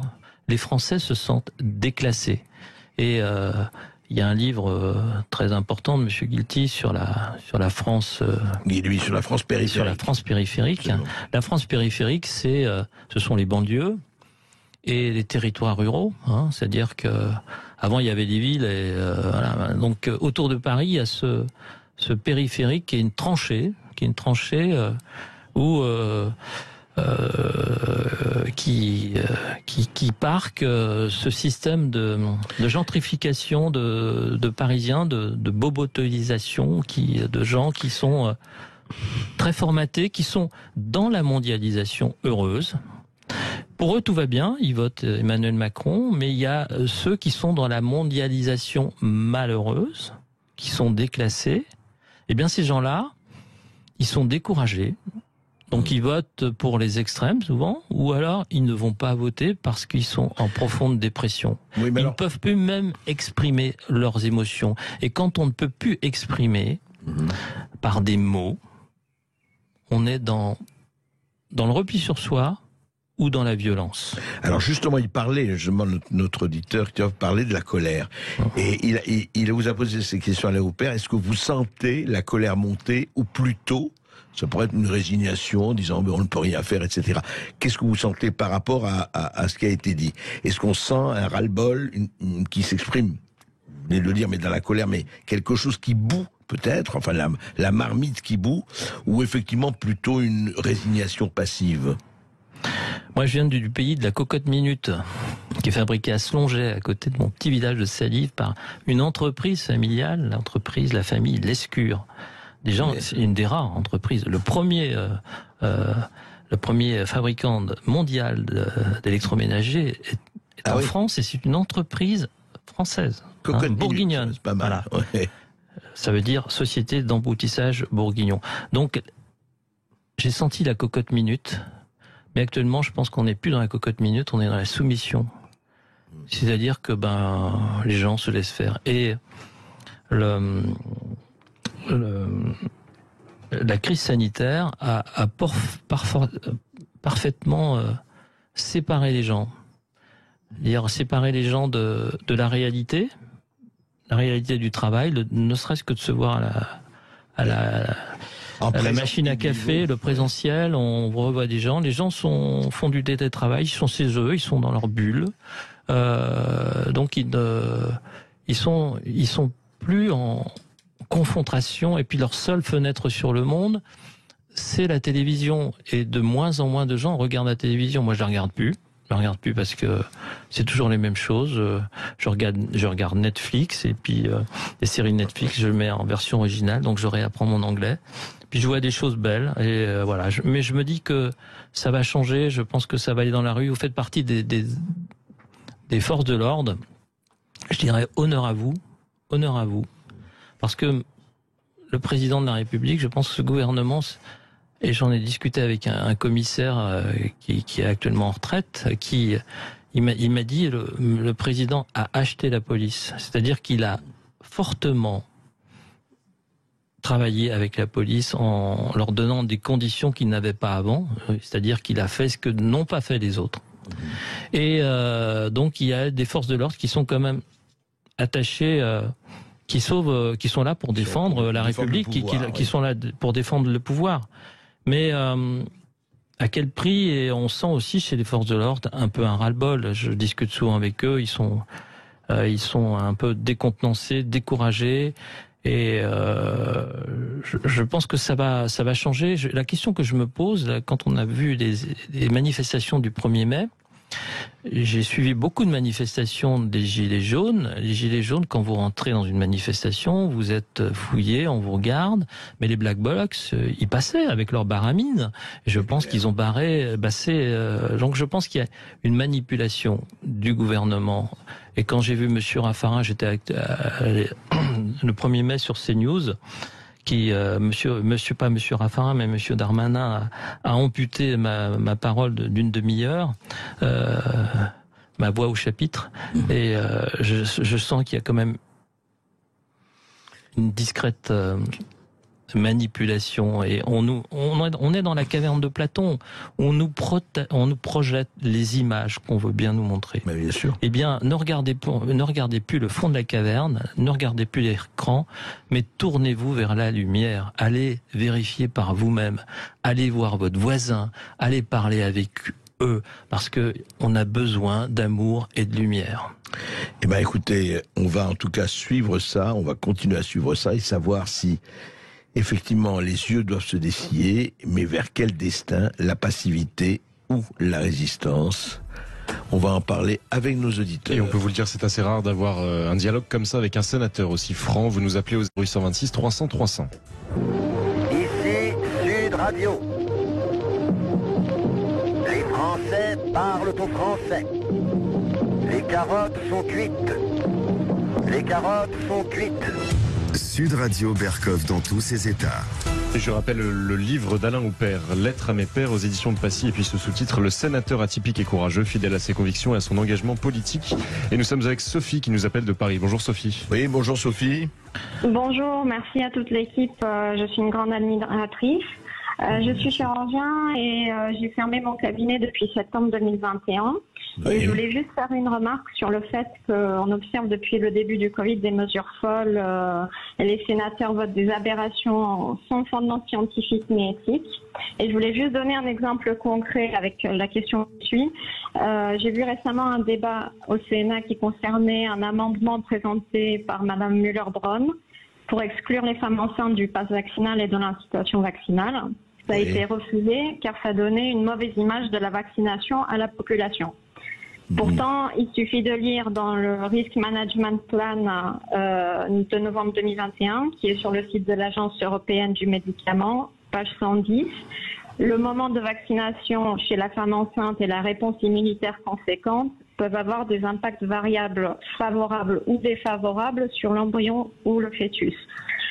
Les Français se sentent déclassés. Et il y a un livre très important de M. Guilty sur la France. Sur la France périphérique. Sur la France périphérique. La France périphérique, ce sont les banlieues et les territoires ruraux. Hein, c'est-à-dire que avant il y avait des villes et voilà. Donc autour de Paris, il y a ce périphérique qui est une tranchée où qui parque ce système de gentrification de Parisiens, de bobotoisation, de gens qui sont très formatés, qui sont dans la mondialisation heureuse. Pour eux, tout va bien, ils votent Emmanuel Macron, mais il y a ceux qui sont dans la mondialisation malheureuse, qui sont déclassés. Eh bien, ces gens-là, ils sont découragés. Donc, ils votent pour les extrêmes, souvent, ou alors ils ne vont pas voter parce qu'ils sont en profonde dépression. Oui, ils ne peuvent plus même exprimer leurs émotions. Et quand on ne peut plus exprimer par des mots, on est dans le repli sur soi, ou dans la violence. Alors justement, il parlait, justement, notre auditeur qui a parlé de la colère. Et il vous a posé ces questions à l'aéroport. Est-ce que vous sentez la colère monter, ou plutôt, ça pourrait être une résignation, en disant on ne peut rien faire, etc. Qu'est-ce que vous sentez par rapport à ce qui a été dit? Est-ce qu'on sent un ras-le-bol qui s'exprime, vous venez de le dire, mais dans la colère, mais quelque chose qui bout peut-être, enfin la marmite qui bout, ou effectivement plutôt une résignation passive? Moi, je viens du pays de la cocotte minute, qui est fabriquée à Slonget, à côté de mon petit village de Salive, par une entreprise familiale, la famille Lescure. C'est une des rares entreprises. Le premier fabricant mondial d'électroménager est en France, et c'est une entreprise française, bourguignonne. C'est pas mal. Voilà. Ouais. Ça veut dire Société d'emboutissage bourguignon. Donc, j'ai senti la cocotte minute. Mais actuellement, je pense qu'on n'est plus dans la cocotte minute, on est dans la soumission. C'est-à-dire que les gens se laissent faire. Et la crise sanitaire a parfaitement séparé les gens. C'est-à-dire séparer les gens de la réalité du travail, ne serait-ce que de se voir La machine à café, le présentiel, on revoit des gens. Les gens font du télétravail, ils sont chez eux, ils sont dans leur bulle. Donc ils sont plus en confrontation, et puis leur seule fenêtre sur le monde, c'est la télévision. Et de moins en moins de gens regardent la télévision. Moi, je la regarde plus. Je la regarde plus parce que c'est toujours les mêmes choses. Je regarde Netflix, et puis les séries Netflix, je le mets en version originale, donc je réapprends mon anglais. Puis je vois des choses belles, et voilà. Mais je me dis que ça va changer. Je pense que ça va aller dans la rue. Vous faites partie des forces de l'ordre. Je dirais honneur à vous, parce que le président de la République, je pense que ce gouvernement, et j'en ai discuté avec un commissaire qui est actuellement en retraite, il m'a dit le président a acheté la police, c'est-à-dire qu'il a fortement travaillé avec la police en leur donnant des conditions qu'ils n'avaient pas avant, c'est-à-dire qu'il a fait ce que n'ont pas fait les autres. Et donc il y a des forces de l'ordre qui sont quand même attachées, qui sont là pour défendre la République, qui sont là pour défendre le pouvoir. Mais à quel prix? Et on sent aussi chez les forces de l'ordre un peu un ras-le-bol. Je discute souvent avec eux, ils sont un peu décontenancés, découragés. Et je pense que ça va changer. La question que je me pose, là, quand on a vu les manifestations du 1er mai, j'ai suivi beaucoup de manifestations des Gilets jaunes. Les Gilets jaunes, quand vous rentrez dans une manifestation, vous êtes fouillé, on vous regarde. Mais les Black Blocs, ils passaient avec leur baramine. Je pense qu'ils ont bassé. Donc je pense qu'il y a une manipulation du gouvernement. Et quand j'ai vu Monsieur Raffarin, j'étais le 1er mai sur CNews, pas Monsieur Raffarin, mais Monsieur Darmanin a amputé ma parole d'une demi-heure, ma voix au chapitre, et je sens qu'il y a quand même une discrète manipulation, et on est dans la caverne de Platon. On nous projette les images qu'on veut bien nous montrer. Mais bien sûr. Eh bien, ne regardez plus le fond de la caverne, ne regardez plus l'écran, mais tournez-vous vers la lumière. Allez vérifier par vous-même. Allez voir votre voisin. Allez parler avec eux, parce que on a besoin d'amour et de lumière. Eh ben, écoutez, on va en tout cas suivre ça. On va continuer à suivre ça et savoir si effectivement, les yeux doivent se dessiller, mais vers quel destin? La passivité ou la résistance? On va en parler avec nos auditeurs. Et on peut vous le dire, c'est assez rare d'avoir un dialogue comme ça avec un sénateur aussi franc. Vous nous appelez au 0826 300 300. Ici Sud Radio. Les Français parlent au français. Les carottes sont cuites. Les carottes sont cuites. Sud Radio Berkov dans tous ses états. Et je rappelle le livre d'Alain Houpert, Lettres à mes pères, aux éditions de Passy, et puis ce sous-titre, Le sénateur atypique et courageux, fidèle à ses convictions et à son engagement politique. Et nous sommes avec Sophie qui nous appelle de Paris. Bonjour Sophie. Oui, bonjour Sophie. Bonjour, merci à toute l'équipe. Je suis une grande admiratrice. Je suis chirurgien et j'ai fermé mon cabinet depuis septembre 2021. Et je voulais juste faire une remarque sur le fait qu'on observe depuis le début du Covid des mesures folles. Et les sénateurs votent des aberrations sans fondement scientifique ni éthique. Et je voulais juste donner un exemple concret avec la question qui suit. J'ai vu récemment un débat au Sénat qui concernait un amendement présenté par Madame Müller-Bronn pour exclure les femmes enceintes du pass vaccinal et de l'incitation vaccinale. Ça a été refusé car ça donnait une mauvaise image de la vaccination à la population. Pourtant, il suffit de lire dans le Risk Management Plan de novembre 2021, qui est sur le site de l'Agence européenne du médicament, page 110, le moment de vaccination chez la femme enceinte et la réponse immunitaire conséquente peuvent avoir des impacts variables favorables ou défavorables sur l'embryon ou le fœtus.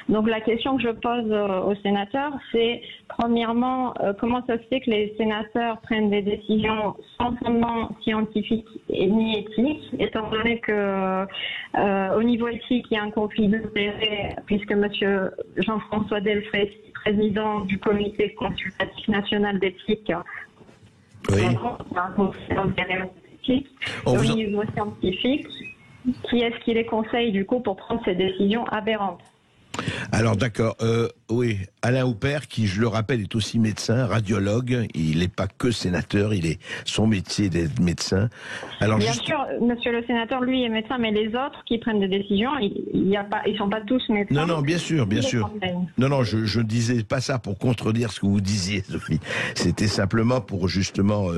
Donc la question que je pose aux sénateurs, c'est premièrement, comment ça se fait que les sénateurs prennent des décisions sans fondement scientifique et ni éthique, étant donné que au niveau éthique, il y a un conflit d'intérêts, puisque monsieur Jean-François Delfray, président du comité consultatif national d'éthique, il y a un conflit d'intérêts éthique. Au niveau scientifique, qui est-ce qui les conseille du coup pour prendre ces décisions aberrantes? Alors d'accord, oui, Alain Houpert, qui je le rappelle est aussi médecin, radiologue, il n'est pas que sénateur, son métier d'être médecin. Alors, bien sûr, monsieur le sénateur, lui est médecin, mais les autres qui prennent des décisions, ils sont pas tous médecins. Non, bien sûr. Non, je ne disais pas ça pour contredire ce que vous disiez, Sophie. C'était simplement pour justement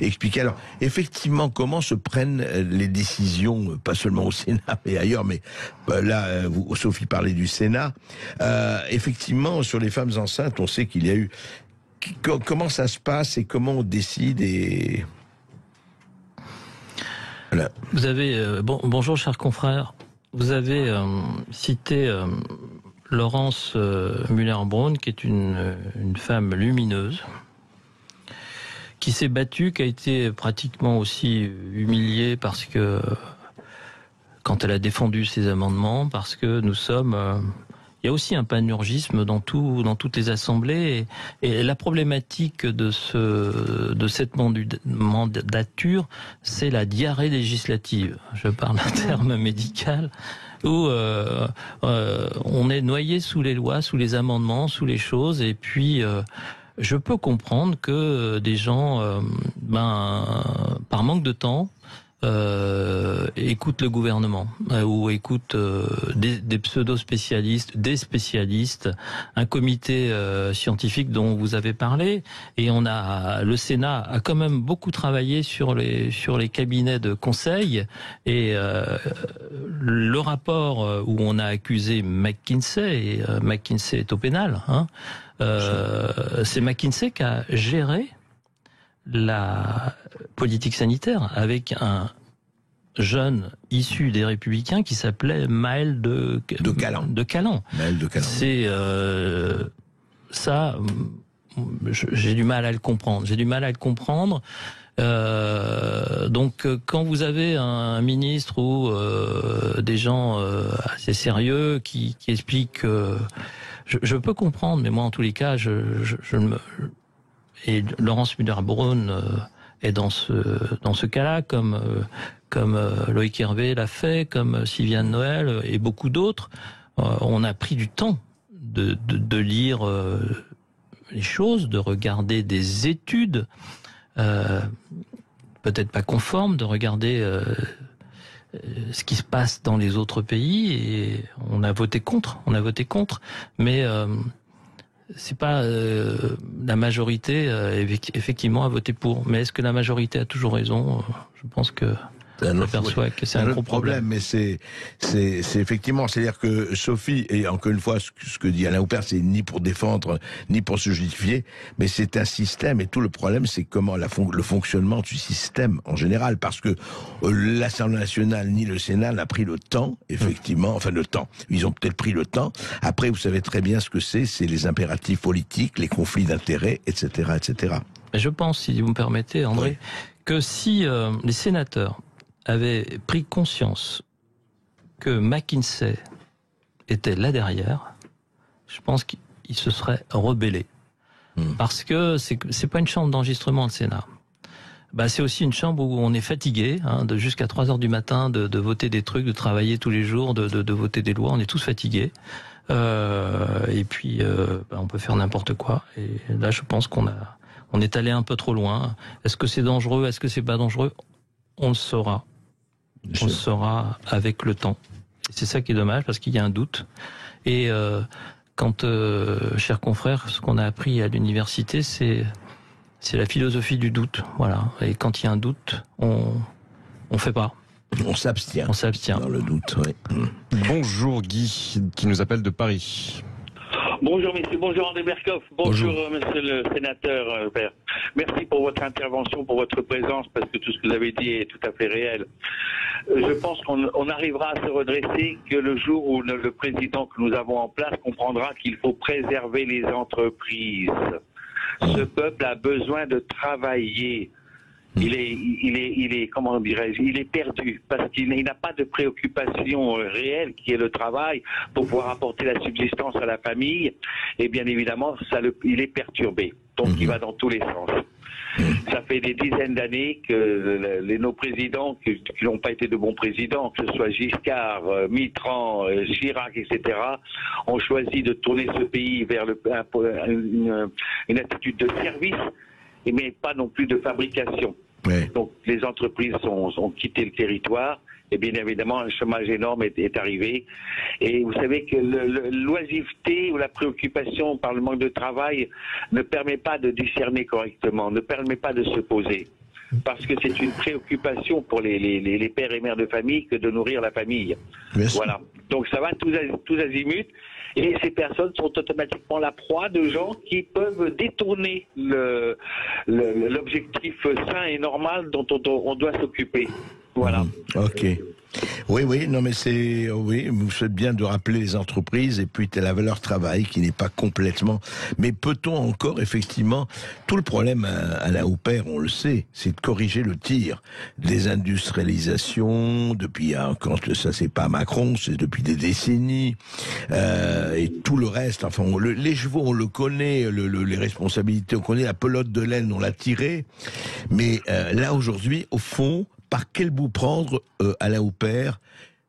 expliquer. Alors, effectivement, comment se prennent les décisions, pas seulement au Sénat, mais ailleurs, mais là, Sophie parlait du Sénat. Effectivement, sur les femmes enceintes, on sait qu'il y a eu... Comment ça se passe et comment on décide et... Voilà. Vous avez... bonjour, chers confrères. Vous avez cité Laurence Muller-Braun, qui est une femme lumineuse, qui s'est battue, qui a été pratiquement aussi humiliée parce que... quand elle a défendu ses amendements, parce que nous sommes... il y a aussi un panurgisme dans toutes les assemblées et la problématique de cette mandature, c'est la diarrhée législative. Je parle d'un terme médical où on est noyé sous les lois, sous les amendements, sous les choses et puis je peux comprendre que des gens, par manque de temps, écoute le gouvernement ou écoute des pseudo-spécialistes, des spécialistes, un comité scientifique dont vous avez parlé, et le Sénat a quand même beaucoup travaillé sur les cabinets de conseil et le rapport où on a accusé McKinsey, et McKinsey est au pénal, c'est McKinsey qui a géré la politique sanitaire avec un jeune issu des Républicains qui s'appelait Maël de Calan. Maël de Calan. C'est ça, j'ai du mal à le comprendre. Donc, quand vous avez un ministre ou des gens assez sérieux qui expliquent, je peux comprendre, mais moi, en tous les cas, et Laurence Muller-Braun est dans ce cas-là, comme Loïc Hervé l'a fait, comme Sylviane Noël et beaucoup d'autres. On a pris du temps de lire les choses, de regarder des études, peut-être pas conformes, de regarder ce qui se passe dans les autres pays, et on a voté contre, mais c'est pas la majorité effectivement a voté pour. Mais est-ce que la majorité a toujours raison? Je pense que je perçois que c'est un gros problème. Mais c'est effectivement, c'est-à-dire que Sophie, et encore une fois, ce que dit Alain Houpert, c'est ni pour défendre, ni pour se justifier, mais c'est un système, et tout le problème, c'est comment le fonctionnement du système en général, parce que l'Assemblée nationale ni le Sénat n'a pris le temps, effectivement, enfin le temps, ils ont peut-être pris le temps. Après, vous savez très bien ce que c'est les impératifs politiques, les conflits d'intérêts, etc., etc. Mais je pense, si vous me permettez, André, que si les sénateurs avaient pris conscience que McKinsey était là derrière, je pense qu'ils se seraient rebellés. Parce que c'est pas une chambre d'enregistrement, le Sénat. C'est aussi une chambre où on est fatigué, de jusqu'à 3h du matin, de voter des trucs, de travailler tous les jours, de voter des lois. On est tous fatigués. Et puis, on peut faire n'importe quoi. Et là, je pense qu'on est allé un peu trop loin. Est-ce que c'est dangereux? Est-ce que c'est pas dangereux? On le saura. On le saura avec le temps. C'est ça qui est dommage, parce qu'il y a un doute. Et chers confrères, ce qu'on a appris à l'université, c'est la philosophie du doute. Voilà. Et quand il y a un doute, on fait pas. On s'abstient. Dans le doute, oui. Bonjour Guy, qui nous appelle de Paris. Bonjour messieurs, bonjour André Berkoff, bonjour monsieur le sénateur Père. Merci pour votre intervention, pour votre présence, parce que tout ce que vous avez dit est tout à fait réel. Je pense qu'on arrivera à se redresser que le jour où le président que nous avons en place comprendra qu'il faut préserver les entreprises. Ce peuple a besoin de travailler. Il est comment dirais-je, il est perdu parce qu'il n'a pas de préoccupation réelle qui est le travail pour pouvoir apporter la subsistance à la famille, et bien évidemment il est perturbé, donc il va dans tous les sens. Ça fait des dizaines d'années que nos présidents, qui n'ont pas été de bons présidents, que ce soit Giscard, Mitterrand, Chirac, etc., ont choisi de tourner ce pays vers une attitude de service, mais pas non plus de fabrication. Ouais. Donc les entreprises ont quitté le territoire. Et bien évidemment, un chômage énorme est arrivé. Et vous savez que l'oisiveté ou la préoccupation par le manque de travail ne permet pas de discerner correctement, ne permet pas de se poser. Parce que c'est une préoccupation pour les pères et mères de famille que de nourrir la famille. Merci. Voilà. Donc ça va tous azimuts. Et ces personnes sont automatiquement la proie de gens qui peuvent détourner l'objectif sain et normal dont on doit s'occuper. Voilà. Ok. Oui, non mais oui, vous faites bien de rappeler les entreprises et puis la valeur travail qui n'est pas complètement. Mais peut-on encore effectivement, tout le problème à la Houpert, on le sait, c'est de corriger le tir. Désindustrialisation, depuis quand ça c'est pas Macron, c'est depuis des décennies, et tout le reste. Enfin, les chevaux on le connaît, les responsabilités on connaît, la pelote de laine on l'a tirée, mais là aujourd'hui au fond. Par quel bout prendre à la Houpert?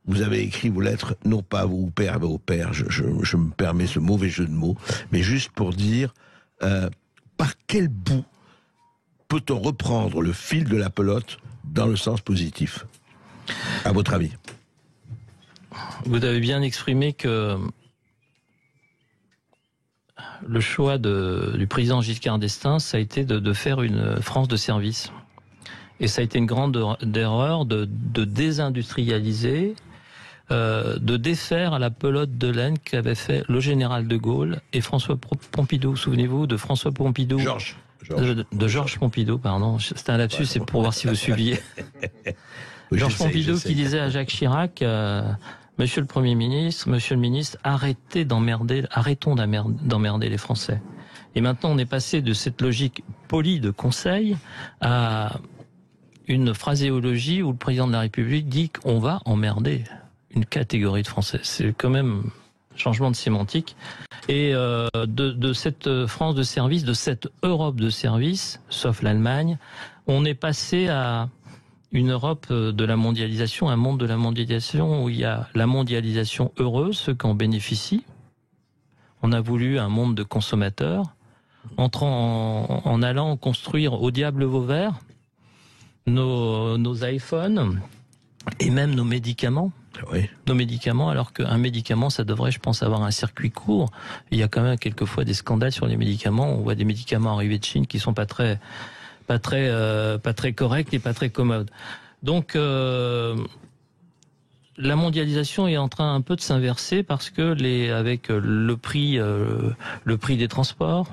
Vous avez écrit vos lettres, non pas à vos Houpert, à vos pères, je me permets ce mauvais jeu de mots, mais juste pour dire, par quel bout peut-on reprendre le fil de la pelote dans le sens positif, à votre avis? Vous avez bien exprimé que le choix du président Giscard d'Estaing, ça a été de faire une France de service. Et ça a été une grande erreur de désindustrialiser, de défaire à la pelote de laine qu'avait fait le général de Gaulle et François Pompidou. Souvenez-vous de François Pompidou. De Georges Pompidou, pardon. C'était un lapsus, c'est pour voir si vous suiviez. Georges Pompidou qui disait à Jacques Chirac, Monsieur le Premier ministre, Monsieur le Ministre, arrêtons d'emmerder les Français. Et maintenant, on est passé de cette logique polie de conseil à une phraséologie où le président de la République dit qu'on va emmerder une catégorie de Français. C'est quand même un changement de sémantique. Et de cette France de service, de cette Europe de service, sauf l'Allemagne, on est passé à une Europe de la mondialisation, un monde de la mondialisation où il y a la mondialisation heureuse, ceux qui en bénéficient. On a voulu un monde de consommateurs, en allant construire au diable Vauvert nos iPhones et même nos médicaments. Oui. Nos médicaments, alors qu'un médicament, ça devrait, je pense, avoir un circuit court. Il y a quand même quelquefois des scandales sur les médicaments. On voit des médicaments arrivés de Chine qui sont pas très corrects et pas très commodes. Donc, la mondialisation est en train un peu de s'inverser parce que avec le prix des transports,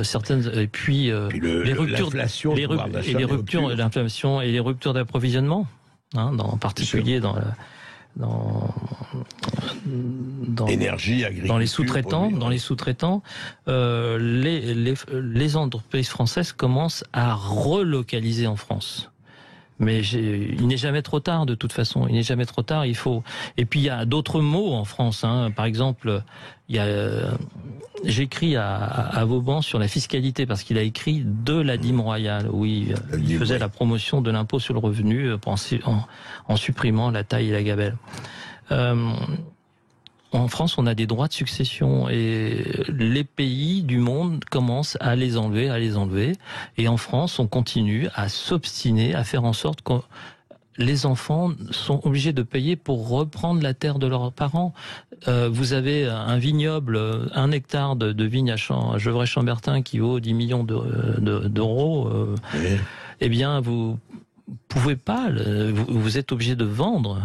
certaines et puis les ruptures, l'inflation et les ruptures d'approvisionnement, en particulier dans énergie, agriculture, dans les sous-traitants, les entreprises françaises commencent à relocaliser en France. Mais il n'est jamais trop tard, de toute façon. Il n'est jamais trop tard. Il faut. Et puis il y a d'autres mots en France. Par exemple, j'écris à Vauban sur la fiscalité parce qu'il a écrit de la dîme royale. Oui, il faisait la promotion de l'impôt sur le revenu en supprimant la taille et la gabelle. En France, on a des droits de succession et les pays du monde commencent à les enlever. Et en France, on continue à s'obstiner, à faire en sorte que les enfants sont obligés de payer pour reprendre la terre de leurs parents. Vous avez un vignoble, 1 hectare de vigne à Gevrey-Chambertin qui vaut 10 millions d'euros. Eh bien, vous pouvez pas, vous êtes obligé de vendre.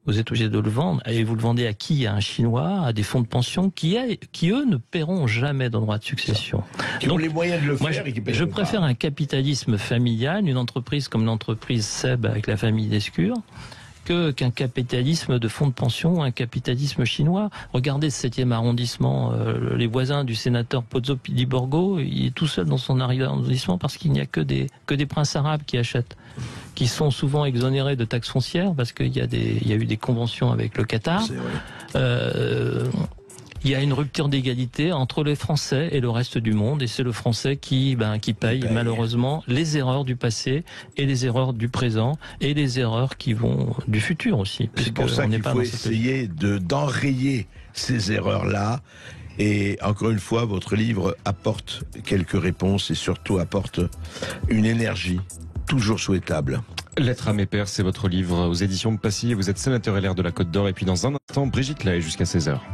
Vous êtes obligé de le vendre. Et vous le vendez à qui? À un Chinois, à des fonds de pension qui eux, ne paieront jamais de droit de succession. Qui ont les moyens de le faire et qui paieront Je préfère un capitalisme familial, une entreprise comme l'entreprise Seb avec la famille Lescure, qu'un capitalisme de fonds de pension, un capitalisme chinois. Regardez ce 7e arrondissement, les voisins du sénateur Pozzo di Borgo, il est tout seul dans son arrondissement parce qu'il n'y a que des princes arabes qui achètent, qui sont souvent exonérés de taxes foncières parce qu'il y a eu des conventions avec le Qatar. il y a une rupture d'égalité entre les Français et le reste du monde, et c'est le Français qui paye malheureusement les erreurs du passé et les erreurs du présent et les erreurs qui vont du futur aussi. C'est pour ça qu'il faut essayer d'enrayer ces erreurs-là. Et encore une fois, votre livre apporte quelques réponses et surtout apporte une énergie toujours souhaitable. Lettre à mes pères, c'est votre livre aux éditions de Passy. Vous êtes sénateur LR de la Côte d'Or. Et puis dans un instant, Brigitte Lahaye jusqu'à 16h.